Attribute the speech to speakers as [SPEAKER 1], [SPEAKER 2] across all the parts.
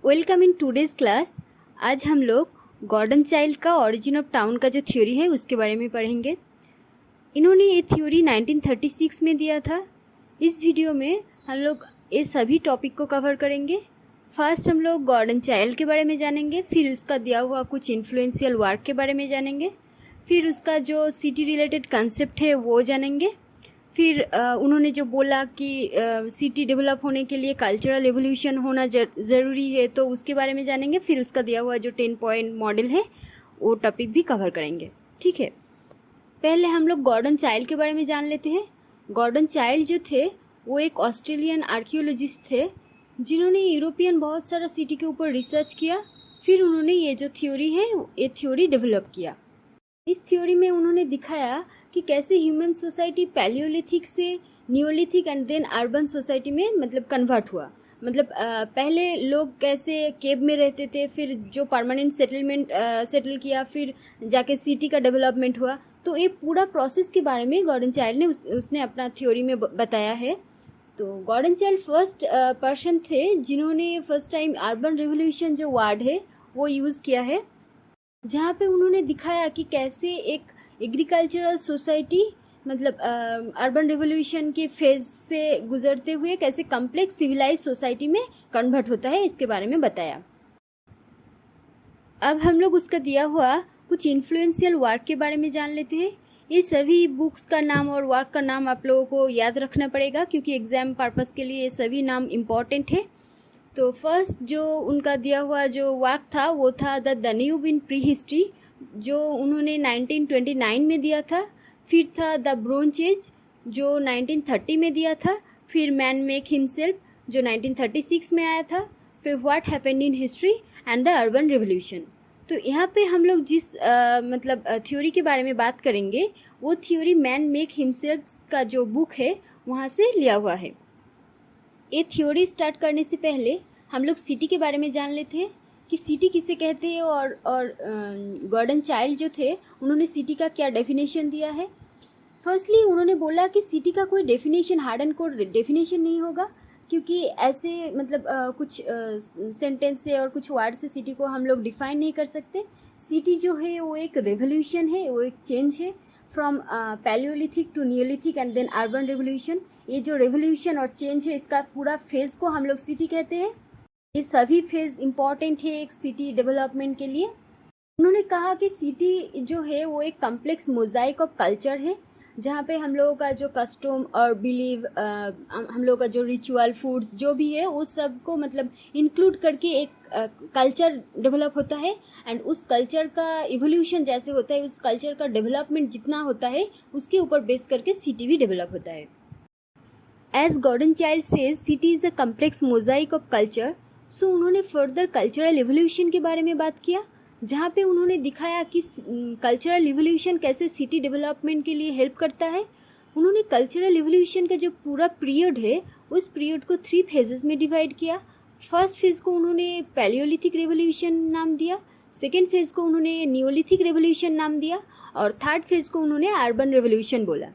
[SPEAKER 1] Welcome in today's class. आज हम लोग गॉर्डन चाइल्ड का ओरिजिन ऑफ टाउन का जो थ्योरी है उसके बारे में पढ़ेंगे। इन्होंने ये थ्योरी 1936 में दिया था। इस वीडियो में हम लोग ये सभी टॉपिक को कवर करेंगे। फर्स्ट हम लोग गॉर्डन चाइल्ड के बारे में जानेंगे, फिर उसका दिया हुआ कुछ इन्फ्लुएंशियल वर्क के बारे में जानेंगे, फिर उसका जो सिटी रिलेटेड कंसेप्ट है वो जानेंगे, फिर उन्होंने जो बोला कि सिटी डेवलप होने के लिए कल्चरल एवोल्यूशन होना ज़रूरी है तो उसके बारे में जानेंगे, फिर उसका दिया हुआ जो 10 पॉइंट मॉडल है वो टॉपिक भी कवर करेंगे। ठीक है, पहले हम लोग गॉर्डन चाइल्ड के बारे में जान लेते हैं। गॉर्डन चाइल्ड जो थे वो एक ऑस्ट्रेलियन आर्कियोलॉजिस्ट थे जिन्होंने यूरोपियन बहुत सारा सिटी के ऊपर रिसर्च किया। फिर उन्होंने ये जो थ्योरी है ये थ्योरी डेवलप किया। इस थ्योरी में उन्होंने दिखाया कि कैसे ह्यूमन सोसाइटी पैलियोलिथिक से neolithic and then urban society में कन्वर्ट हुआ। पहले लोग कैसे केव में रहते थे, फिर जो परमानेंट सेटलमेंट सेटल किया, फिर जाके सिटी का डेवलपमेंट हुआ। तो ये पूरा प्रोसेस के बारे में गॉर्डन चाइल्ड ने उसने अपना थ्योरी में बताया है। तो गॉर्डन चाइल्ड फर्स्ट पर्सन थे जिन्होंने फर्स्ट टाइम अर्बन रिवोल्यूशन जो वर्ड है वो यूज़ किया है, जहाँ पे उन्होंने दिखाया कि कैसे एक एग्रीकल्चरल सोसाइटी अर्बन रिवोल्यूशन के फेज से गुजरते हुए कैसे कम्प्लेक्स सिविलाइज सोसाइटी में कन्वर्ट होता है, इसके बारे में बताया। अब हम लोग उसका दिया हुआ कुछ इन्फ्लुएंशियल वर्क के बारे में जान लेते हैं। ये सभी बुक्स का नाम और वर्क का नाम आप लोगों को याद रखना पड़ेगा क्योंकि एग्ज़ाम पर्पस के लिए ये सभी नाम इम्पॉर्टेंट है। तो फर्स्ट जो उनका दिया हुआ जो वर्क था वो था द दान्यूब इन प्री हिस्ट्री, जो उन्होंने 1929 में दिया था। फिर था द ब्रोंज एज जो 1930 में दिया था। फिर मैन मेक हिमसेल्फ जो 1936 में आया था। फिर what happened in history and the urban revolution. तो यहाँ पे हम लोग जिस थ्योरी के बारे में बात करेंगे वो थ्योरी मैन मेक हिमसेल्फ का जो बुक है वहाँ से लिया हुआ है। ये थ्योरी स्टार्ट करने से पहले हम लोग सिटी के बारे में जान लेते हैं कि सिटी किसे कहते हैं और गॉर्डन चाइल्ड जो थे उन्होंने सिटी का क्या डेफिनेशन दिया है। फर्स्टली उन्होंने बोला कि सिटी का कोई definition hard and code definition नहीं होगा क्योंकि ऐसे कुछ सेंटेंस से और कुछ वर्ड से सिटी को हम लोग डिफाइन नहीं कर सकते। सिटी जो है वो एक रेवोल्यूशन है, वो एक चेंज है from palaeolithic to neolithic and then urban revolution. ये जो रेवोल्यूशन और चेंज है इसका पूरा फेज़ को हम लोग सिटी कहते हैं। ये सभी फेज़ इम्पॉर्टेंट है एक सिटी डेवलपमेंट के लिए। उन्होंने कहा कि सिटी जो है वो एक कम्प्लेक्स मोजाइक ऑफ कल्चर है जहाँ पे हम लोगों का जो कस्टम और बिलीव, हम लोगों का जो रिचुअल, फूड्स जो भी है उस सब को इंक्लूड करके एक कल्चर डेवलप होता है। एंड उस कल्चर का इवोल्यूशन जैसे होता है, उस कल्चर का डेवलपमेंट जितना होता है उसके ऊपर बेस करके सिटी भी डेवलप होता है। As Gordon Childe says city is a complex mosaic of culture. So उन्होंने फर्दर कल्चरल इवोल्यूशन के बारे में बात किया, जहाँ पे उन्होंने दिखाया कि कल्चरल इवोल्यूशन कैसे सिटी डेवलपमेंट के लिए हेल्प करता है। उन्होंने कल्चरल इवोल्यूशन का जो पूरा पीरियड है उस पीरियड को 3 फेजेस में डिवाइड किया। फर्स्ट फेज़ को उन्होंने पैलियोलिथिक रेवोल्यूशन नाम दिया, सेकेंड फेज़ को उन्होंने नियोलिथिक रेवोल्यूशन नाम दिया और थर्ड फेज़ को उन्होंने अर्बन रेवोल्यूशन बोला।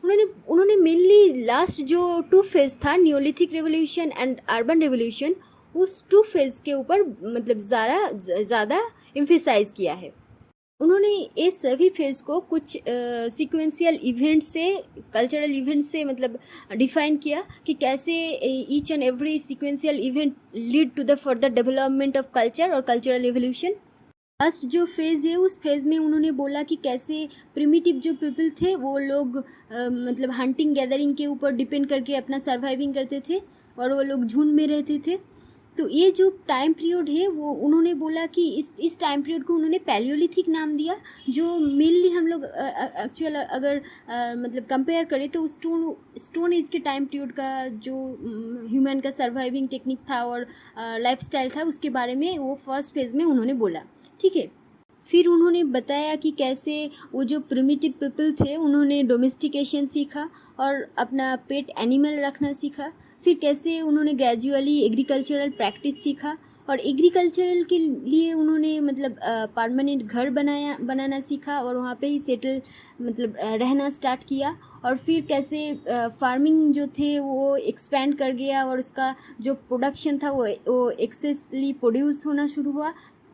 [SPEAKER 1] उन्होंने मेनली लास्ट जो 2 फेज़ था Neolithic revolution and urban revolution, उस 2 फेज़ के ऊपर ज़्यादा एम्फेसाइज किया है। उन्होंने ये सभी फेज़ को कुछ सीक्वेंशियल इवेंट से, कल्चरल इवेंट से डिफाइन किया कि कैसे each and every sequential event lead to the further development of culture और कल्चरल एवोल्यूशन। फर्स्ट जो फेज़ है उस फेज़ में उन्होंने बोला कि कैसे प्रिमिटिव जो पीपल थे वो लोग हंटिंग गैदरिंग के ऊपर डिपेंड करके अपना सर्वाइविंग करते थे और वो लोग झुंड में रहते थे। तो ये जो टाइम पीरियड है वो उन्होंने बोला कि इस टाइम पीरियड को उन्होंने पैलियोलिथिक नाम दिया, जो मेनली हम लोग एक्चुअल अगर कंपेयर करें तो स्टोन एज के टाइम पीरियड का जो ह्यूमन का सर्वाइविंग टेक्निक था और लाइफस्टाइल था उसके बारे में वो फर्स्ट फेज़ में उन्होंने बोला। ठीक है, फिर उन्होंने बताया कि कैसे वो जो प्रिमिटिव पीपल थे उन्होंने डोमेस्टिकेशन सीखा और अपना पेट एनिमल रखना सीखा। फिर कैसे उन्होंने ग्रेजुअली एग्रीकल्चरल प्रैक्टिस सीखा और एग्रीकल्चरल के लिए उन्होंने मतलब परमानेंट घर बनाना सीखा और वहाँ पे ही सेटल मतलब रहना स्टार्ट किया। और फिर कैसे फार्मिंग जो थे वो एक्सपेंड कर गया और उसका जो प्रोडक्शन था वो एक्सेसली प्रोड्यूस होना शुरू हुआ।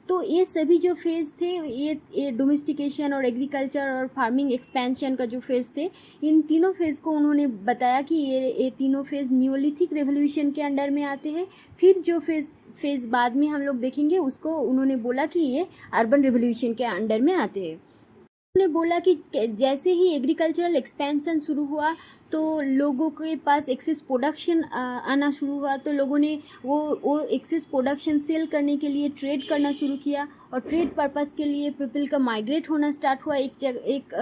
[SPEAKER 1] तो ये सभी जो फेज़ थे, ये डोमेस्टिकेशन और एग्रीकल्चर और फार्मिंग एक्सपेंशन का जो फेज़ थे, इन तीनों फेज़ को उन्होंने बताया कि ये तीनों फेज़ न्यूलिथिक रेवोल्यूशन के अंडर में आते हैं। फिर जो फेज़ बाद में हम लोग देखेंगे उसको उन्होंने बोला कि ये अर्बन रेवोल्यूशन के अंडर में आते हैं। उन्होंने बोला कि जैसे ही एग्रीकल्चरल एक्सपेंशन शुरू हुआ तो लोगों के पास एक्सेस प्रोडक्शन आना शुरू हुआ, तो लोगों ने वो एक्सेस प्रोडक्शन सेल करने के लिए ट्रेड करना शुरू किया और ट्रेड पर्पस के लिए पीपल का माइग्रेट होना स्टार्ट हुआ एक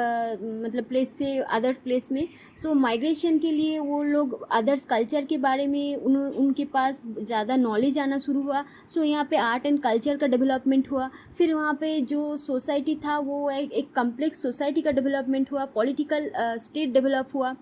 [SPEAKER 1] मतलब प्लेस से अदर प्लेस में। सो माइग्रेशन के लिए वो लोग अदर्स कल्चर के बारे में उनके पास ज़्यादा नॉलेज आना शुरू हुआ। सो यहाँ पे आर्ट एंड कल्चर का डेवलपमेंट हुआ। फिर वहाँ पे जो सोसाइटी था वो एक कम्प्लेक्स सोसाइटी का डेवलपमेंट हुआ, पॉलिटिकल स्टेट डेवलप हुआ।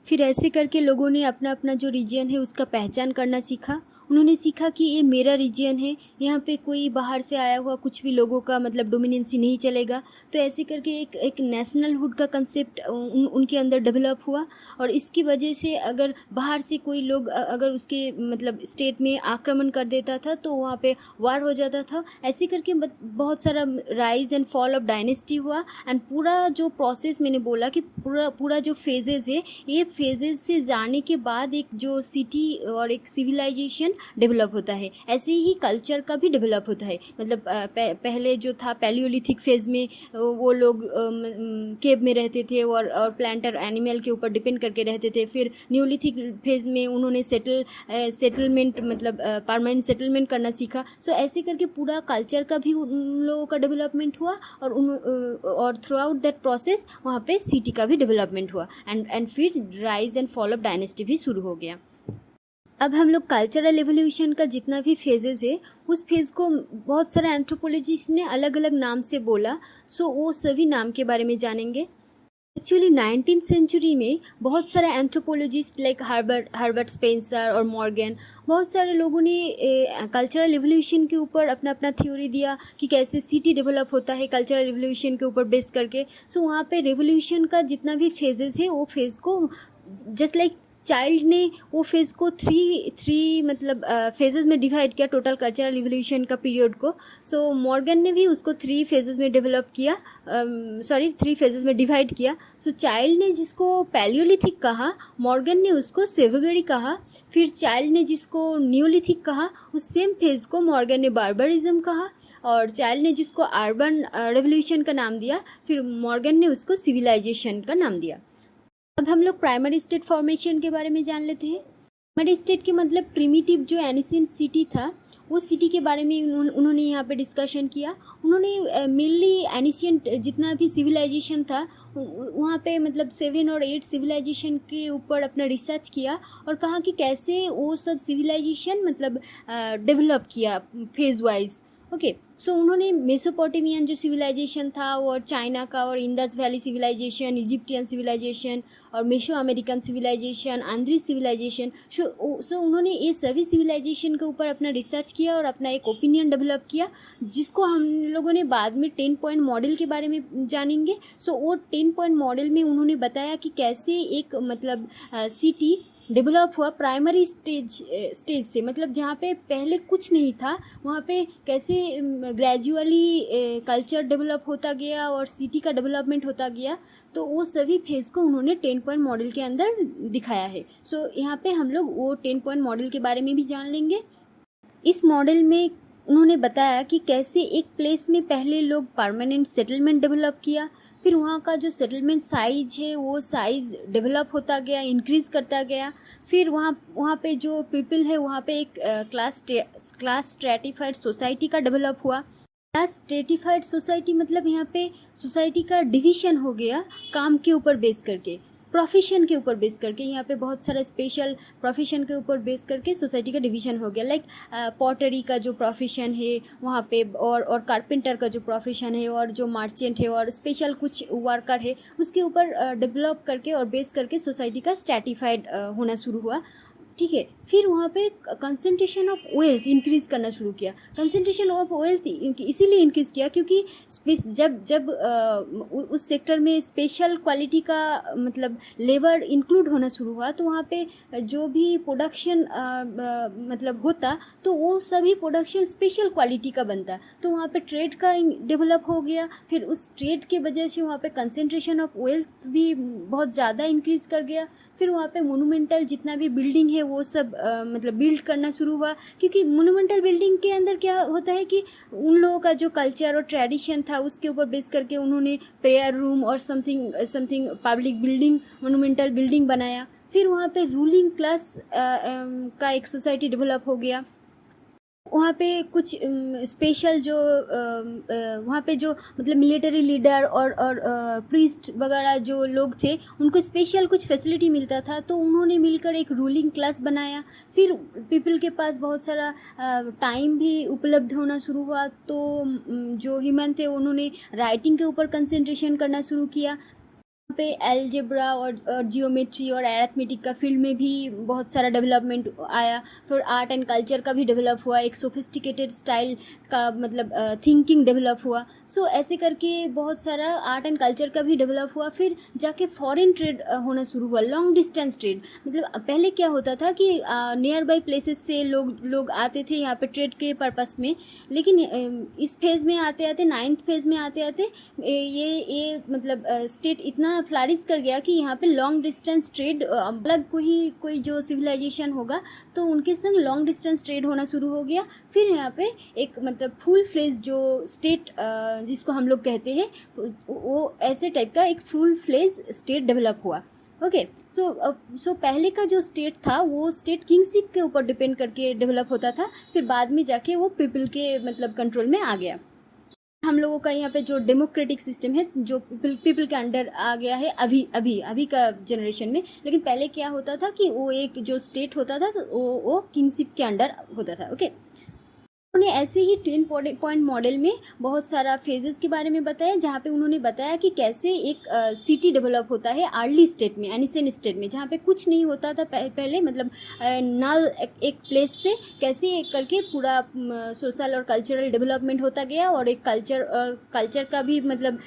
[SPEAKER 1] फिर ऐसे करके लोगों ने अपना अपना जो रीजन है उसका पहचान करना सीखा। उन्होंने सीखा कि ये मेरा रीजन है, यहाँ पे कोई बाहर से आया हुआ कुछ भी लोगों का मतलब डोमिनेंसी नहीं चलेगा। तो ऐसे करके एक नेशनलहुड का कंसेप्ट उनके अंदर डेवलप हुआ। और इसकी वजह से अगर बाहर से कोई लोग अगर उसके मतलब स्टेट में आक्रमण कर देता था तो वहाँ पे वार हो जाता था। ऐसे करके बहुत सारा rise and fall of dynasty हुआ। एंड पूरा जो प्रोसेस मैंने बोला कि पूरा जो फेजेज़ है, ये फेजेज़ से जाने के बाद एक जो सिटी और एक सिविलाइजेशन डेवलप होता है। ऐसे ही कल्चर का भी डेवलप होता है। मतलब पहले जो था पैलियोलिथिक फेज़ में वो लोग केव में रहते थे और प्लांट और एनिमल के ऊपर डिपेंड करके रहते थे। फिर न्यूलिथिक फेज़ में उन्होंने सेटलमेंट मतलब परमानेंट सेटलमेंट करना सीखा। सो ऐसे करके पूरा कल्चर का भी उन लोगों का डेवलपमेंट हुआ और थ्रू आउट दैट प्रोसेस वहाँ पे सिटी का भी डेवलपमेंट हुआ एंड फिर rise and fall of dynasty भी शुरू हो गया। अब हम लोग कल्चरल एवोल्यूशन का जितना भी फेजेस है उस फेज़ को बहुत सारे एंथ्रोपोलॉजिस्ट ने अलग अलग नाम से बोला। सो वो सभी नाम के बारे में जानेंगे। एक्चुअली 19th सेंचुरी में बहुत सारे एंथ्रोपोलॉजिस्ट लाइक हर्बर्ट स्पेंसर और मॉर्गन, बहुत सारे लोगों ने कल्चरल एवोल्यूशन के ऊपर अपना अपना थ्योरी दिया कि कैसे सिटी डेवलप होता है कल्चरल एवोल्यूशन के ऊपर बेस करके। सो वहाँ पे रेवोल्यूशन का जितना भी फेजेस है वो फेज़ को जस्ट लाइक चाइल्ड ने वो फेज़ को थ्री मतलब फेजेस में डिवाइड किया टोटल कल्चरल इवोल्यूशन का पीरियड को। सो मॉर्गन ने भी उसको थ्री फेजेस में डिवाइड किया। सो चाइल्ड ने जिसको पैलियोलिथिक कहा, मॉर्गन ने उसको सेवेगरी कहा। फिर चाइल्ड ने जिसको न्यूलिथिक कहा, उस सेम फेज़ को मॉर्गन ने बार्बरिज्म कहा। और चाइल्ड ने जिसको अर्बन रेवोल्यूशन का नाम दिया, फिर मॉर्गन ने उसको सिविलाइजेशन का नाम दिया। अब हम लोग प्राइमरी स्टेट फॉर्मेशन के बारे में जान लेते हैं। प्राइमरी स्टेट के मतलब प्रिमिटिव जो एनिशियंट सिटी था वो सिटी के बारे में उन्होंने यहाँ पे डिस्कशन किया। उन्होंने मेनली एनिशियंट जितना भी सिविलाइजेशन था वहाँ पे मतलब 7 और 8 सिविलाइजेशन के ऊपर अपना रिसर्च किया और कहा कि कैसे वो सब सिविलाइजेशन मतलब डेवलप किया फेज वाइज। ओके, सो उन्होंने मेसोपोटामियन जो सिविलाइजेशन था और चाइना का और Indus valley civilisation, Egyptian civilisation और Meso American civilisation, Andean civilisation, सो उन्होंने ये सभी सिविलाइजेशन के ऊपर अपना रिसर्च किया और अपना एक ओपिनियन डेवलप किया जिसको हम लोगों ने बाद में 10 पॉइंट मॉडल के बारे में जानेंगे। सो वो 10 पॉइंट मॉडल में उन्होंने बताया कि कैसे एक मतलब सिटी डेवलप हुआ प्राइमरी स्टेज से, मतलब जहाँ पे पहले कुछ नहीं था वहाँ पे कैसे ग्रेजुअली कल्चर डेवलप होता गया और सिटी का डेवलपमेंट होता गया। तो वो सभी फेज़ को उन्होंने 10 पॉइंट मॉडल के अंदर दिखाया है। सो यहाँ पे हम लोग वो 10 पॉइंट मॉडल के बारे में भी जान लेंगे। इस मॉडल में उन्होंने बताया कि कैसे एक प्लेस में पहले लोग परमानेंट सेटलमेंट डेवलप किया, फिर वहाँ का जो सेटलमेंट साइज है वो साइज डेवलप होता गया, इंक्रीज़ करता गया। फिर वहाँ पे जो पीपल है वहाँ पे एक क्लास स्ट्रेटिफाइड सोसाइटी का डेवलप हुआ। क्लास स्ट्रेटिफाइड सोसाइटी मतलब यहाँ पे सोसाइटी का डिवीज़न हो गया काम के ऊपर बेस करके, प्रोफेशन के ऊपर बेस करके। यहाँ पे बहुत सारा स्पेशल प्रोफेशन के ऊपर बेस करके सोसाइटी का डिवीज़न हो गया। लाइक पॉटरी का जो प्रोफेशन है वहाँ पे और कारपेंटर का जो प्रोफेशन है और जो मर्चेंट है और स्पेशल कुछ वर्कर है उसके ऊपर डेवलप करके और बेस करके सोसाइटी का स्ट्रेटिफाइड होना शुरू हुआ। ठीक है। फिर वहाँ पे कंसंट्रेशन ऑफ वेल्थ इंक्रीज़ करना शुरू किया। कंसंट्रेशन ऑफ वेल्थ इसीलिए इंक्रीज़ किया क्योंकि जब जब उस सेक्टर में स्पेशल क्वालिटी का मतलब लेबर इंक्लूड होना शुरू हुआ तो वहाँ पे जो भी प्रोडक्शन मतलब होता तो वो सभी प्रोडक्शन स्पेशल क्वालिटी का बनता, तो वहाँ पे ट्रेड का डेवलप हो गया। फिर उस ट्रेड के वजह से वहाँ पे कंसंट्रेशन ऑफ वेल्थ भी बहुत ज़्यादा इंक्रीज़ कर गया। फिर वहाँ पे मोनूमेंटल जितना भी बिल्डिंग है वो सब मतलब बिल्ड करना शुरू हुआ, क्योंकि मोनूमेंटल बिल्डिंग के अंदर क्या होता है कि उन लोगों का जो कल्चर और ट्रेडिशन था उसके ऊपर बेस करके उन्होंने प्रेयर रूम और something public building monumental building बनाया। फिर वहाँ पे रूलिंग क्लास का एक सोसाइटी डेवलप हो गया। वहाँ पे कुछ स्पेशल जो वहाँ पे जो मतलब मिलिट्री लीडर और प्रीस्ट वगैरह जो लोग थे उनको स्पेशल कुछ फैसिलिटी मिलता था, तो उन्होंने मिलकर एक रूलिंग क्लास बनाया। फिर पीपल के पास बहुत सारा टाइम भी उपलब्ध होना शुरू हुआ, तो जो ह्यूमन थे उन्होंने राइटिंग के ऊपर कंसंट्रेशन करना शुरू किया। पे एलजेब्रा और जियोमेट्री और एरिथमेटिक का फील्ड में भी बहुत सारा डेवलपमेंट आया। फिर आर्ट एंड कल्चर का भी डेवलप हुआ, एक सोफिस्टिकेटेड स्टाइल का मतलब थिंकिंग डेवलप हुआ। सो ऐसे करके बहुत सारा आर्ट एंड कल्चर का भी डेवलप हुआ। फिर जाके फॉरेन ट्रेड होना शुरू हुआ, लॉन्ग डिस्टेंस ट्रेड। मतलब पहले क्या होता था कि नियर बाई प्लेसेस से लोग आते थे यहाँ पे ट्रेड के पर्पस में, लेकिन इस फेज़ में आते आते 9th फेज़ में आते आते ये मतलब स्टेट इतना फ्लरिश कर गया कि यहाँ पे लॉन्ग डिस्टेंस ट्रेड अलग कोई जो सिविलाइजेशन होगा तो उनके संग लॉन्ग डिस्टेंस ट्रेड होना शुरू हो गया। फिर यहाँ पे एक मतलब फुल फ्लेज जो स्टेट जिसको हम लोग कहते हैं वो ऐसे टाइप का एक फुल फ्लेज स्टेट डेवलप हुआ। ओके, सो पहले का जो स्टेट था वो स्टेट किंगशिप के ऊपर डिपेंड करके डेवलप होता था, फिर बाद में जाके वो पीपल के मतलब कंट्रोल में आ गया। हम लोगों का यहाँ पे जो डेमोक्रेटिक सिस्टम है जो पीपल के अंडर आ गया है अभी का जनरेशन में, लेकिन पहले क्या होता था कि वो एक जो स्टेट होता था तो वो किंगशिप के अंडर होता था। ओके, उन्होंने ऐसे ही 10 पॉइंट मॉडल में बहुत सारा फेजेस के बारे में बताया, जहाँ पे उन्होंने बताया कि कैसे एक सिटी डेवलप होता है अर्ली स्टेट में, एनिसेंट स्टेट में, जहाँ पे कुछ नहीं होता था पहले मतलब नल एक प्लेस से कैसे एक करके पूरा सोशल और कल्चरल डेवलपमेंट होता गया और एक कल्चर का भी मतलब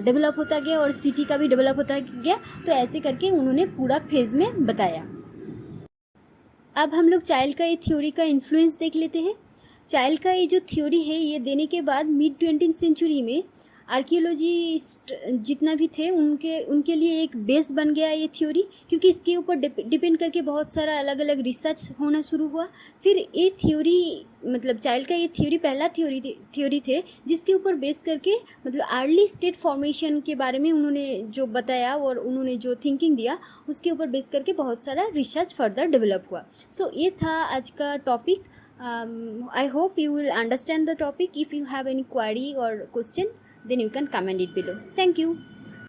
[SPEAKER 1] डेवलप होता गया और सिटी का भी डेवलप होता गया। तो ऐसे करके उन्होंने पूरा फेज में बताया। अब हम लोग चाइल्ड का ये थ्योरी का इन्फ्लुएंस देख लेते हैं। चाइल्ड का ये जो थ्योरी है ये देने के बाद मिड 20th सेंचुरी में आर्कियोलॉजिस्ट जितना भी थे उनके लिए एक बेस बन गया ये थ्योरी, क्योंकि इसके ऊपर डिपेंड करके बहुत सारा अलग अलग रिसर्च होना शुरू हुआ। फिर ये थ्योरी मतलब चाइल्ड का ये थ्योरी पहला थ्योरी थे जिसके ऊपर बेस करके मतलब अर्ली स्टेट फॉर्मेशन के बारे में उन्होंने जो बताया और उन्होंने जो थिंकिंग दिया उसके ऊपर बेस करके बहुत सारा रिसर्च फर्दर डेवलप हुआ। सो ये था आज का topic. I hope you will understand the topic. If you have any query or question, then you can comment it below. Thank you.